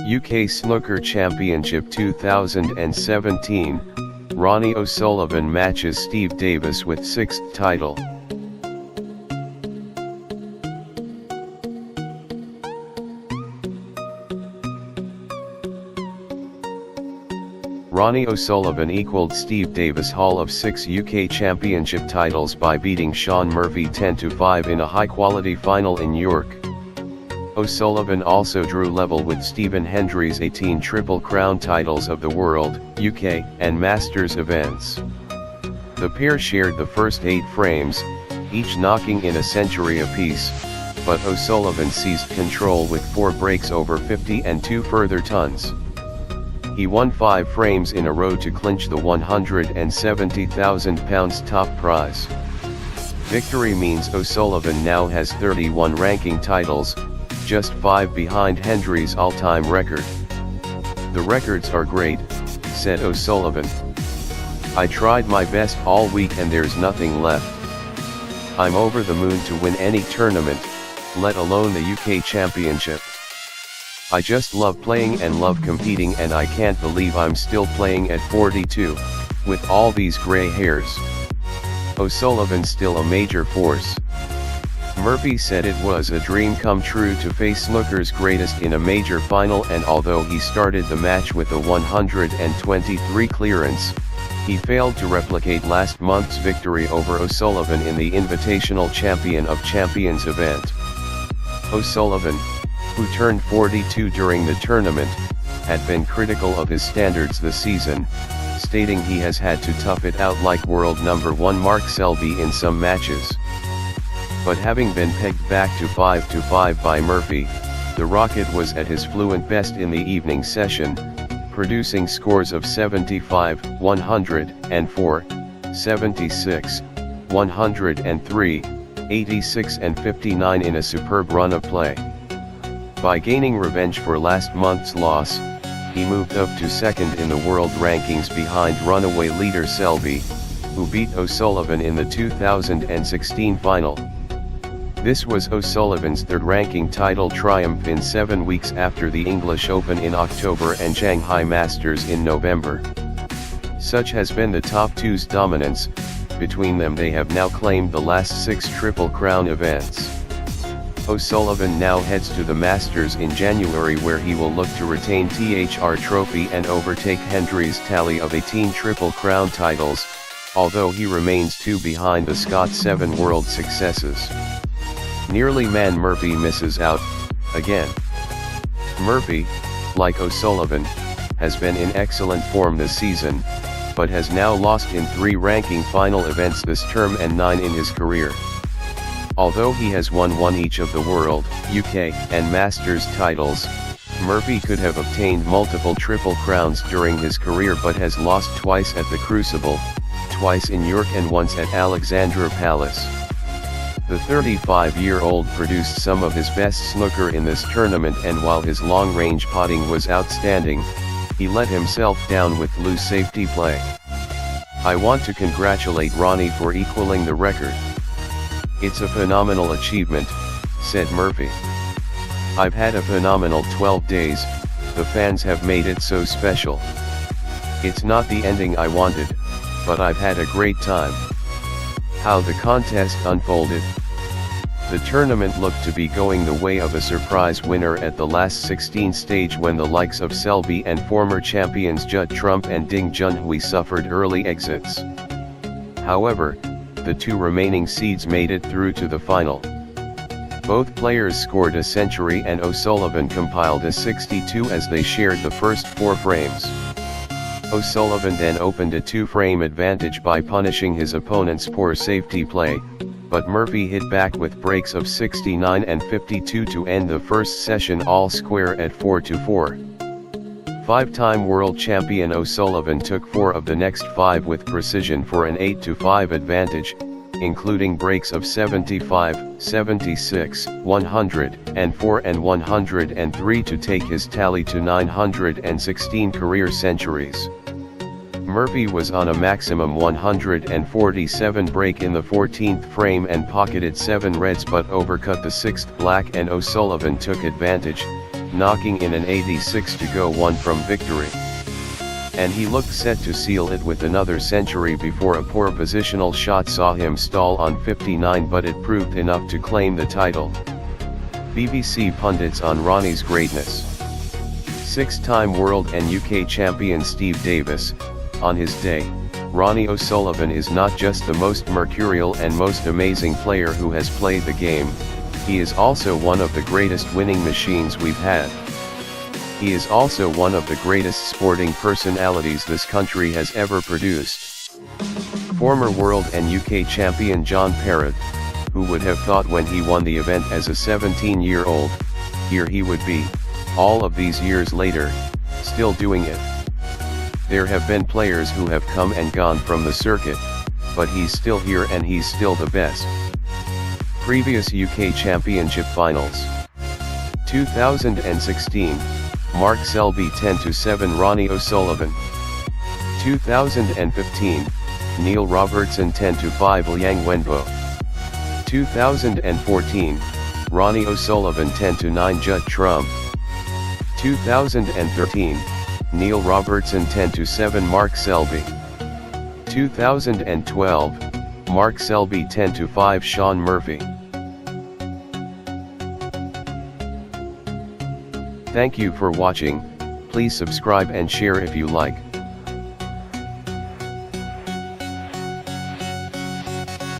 UK Snooker Championship 2017, Ronnie O'Sullivan matches Steve Davis with 6th title. Ronnie O'Sullivan equaled Steve Davis' haul of 6 UK Championship titles by beating Shaun Murphy 10-5 in a high-quality final in York. O'Sullivan also drew level with Stephen Hendry's 18 Triple Crown titles of the World, UK, and Masters events. The pair shared the first 8 frames, each knocking in a century apiece, but O'Sullivan seized control with 4 breaks over 50 and 2 further tons. He won 5 frames in a row to clinch the £170,000 top prize. Victory means O'Sullivan now has 31 ranking titles, just 5 behind Hendry's all-time record. "The records are great," said O'Sullivan. "I tried my best all week and there's nothing left. I'm over the moon to win any tournament, let alone the UK Championship. I just love playing and love competing, and I can't believe I'm still playing at 42, with all these grey hairs." O'Sullivan still a major force. Murphy said it was a dream come true to face snooker's greatest in a major final, and although he started the match with a 123 clearance, he failed to replicate last month's victory over O'Sullivan in the Invitational Champion of Champions event. O'Sullivan, who turned 42 during the tournament, had been critical of his standards this season, stating he has had to tough it out like world number 1 Mark Selby in some matches. But having been pegged back to 5-5 by Murphy, the Rocket was at his fluent best in the evening session, producing scores of 75, 104, 76, 103, 86 and 59 in a superb run of play. By gaining revenge for last month's loss, he moved up to 2nd in the world rankings behind runaway leader Selby, who beat O'Sullivan in the 2016 final. This was O'Sullivan's 3rd ranking title triumph in 7 weeks after the English Open in October and Shanghai Masters in November. Such has been the top two's dominance. Between them they have now claimed the last 6 Triple Crown events. O'Sullivan now heads to the Masters in January, where he will look to retain THR Trophy and overtake Hendry's tally of 18 Triple Crown titles, although he remains 2 behind the Scott's 7 world successes. Nearly man Murphy misses out, again. Murphy, like O'Sullivan, has been in excellent form this season, but has now lost in 3 ranking final events this term and 9 in his career. Although he has won 1 each of the World, UK, and Masters titles, Murphy could have obtained multiple Triple Crowns during his career but has lost twice at the Crucible, twice in York and once at Alexandra Palace. The 35-year-old produced some of his best snooker in this tournament, and while his long-range potting was outstanding, he let himself down with loose safety play. "I want to congratulate Ronnie for equaling the record. It's a phenomenal achievement," said Murphy. "I've had a phenomenal 12 days, the fans have made it so special. It's not the ending I wanted, but I've had a great time." How the contest unfolded. The tournament looked to be going the way of a surprise winner at the last 16 stage, when the likes of Selby and former champions Judd Trump and Ding Junhui suffered early exits. However, the 2 remaining seeds made it through to the final. Both players scored a century, and O'Sullivan compiled a 62 as they shared the first 4 frames. O'Sullivan then opened a 2-frame advantage by punishing his opponent's poor safety play, but Murphy hit back with breaks of 69 and 52 to end the first session all square at 4-4. 5-time world champion O'Sullivan took 4 of the next 5 with precision for an 8-5 advantage, including breaks of 75, 76, 104 and 103 to take his tally to 916 career centuries. Murphy was on a maximum 147 break in the 14th frame and pocketed 7 reds but overcut the 6th black, and O'Sullivan took advantage, knocking in an 86 to go 1 from victory. And he looked set to seal it with another century before a poor positional shot saw him stall on 59, but it proved enough to claim the title. BBC pundits on Ronnie's greatness. 6-time world and UK champion Steve Davis, on his day, Ronnie O'Sullivan is not just the most mercurial and most amazing player who has played the game, he is also one of the greatest winning machines we've had. He is also one of the greatest sporting personalities this country has ever produced. Former world and UK champion John Parrott, who would have thought when he won the event as a 17-year-old, here he would be, all of these years later, still doing it. There have been players who have come and gone from the circuit, but he's still here and he's still the best. Previous UK Championship finals. 2016. Mark Selby 10-7 Ronnie O'Sullivan. 2015, Neil Robertson 10-5 Liang Wenbo. 2014, Ronnie O'Sullivan 10-9 Judd Trump. 2013, Neil Robertson 10-7 Mark Selby. 2012, Mark Selby 10-5 Shaun Murphy. Thank you for watching. Please subscribe and share if you like.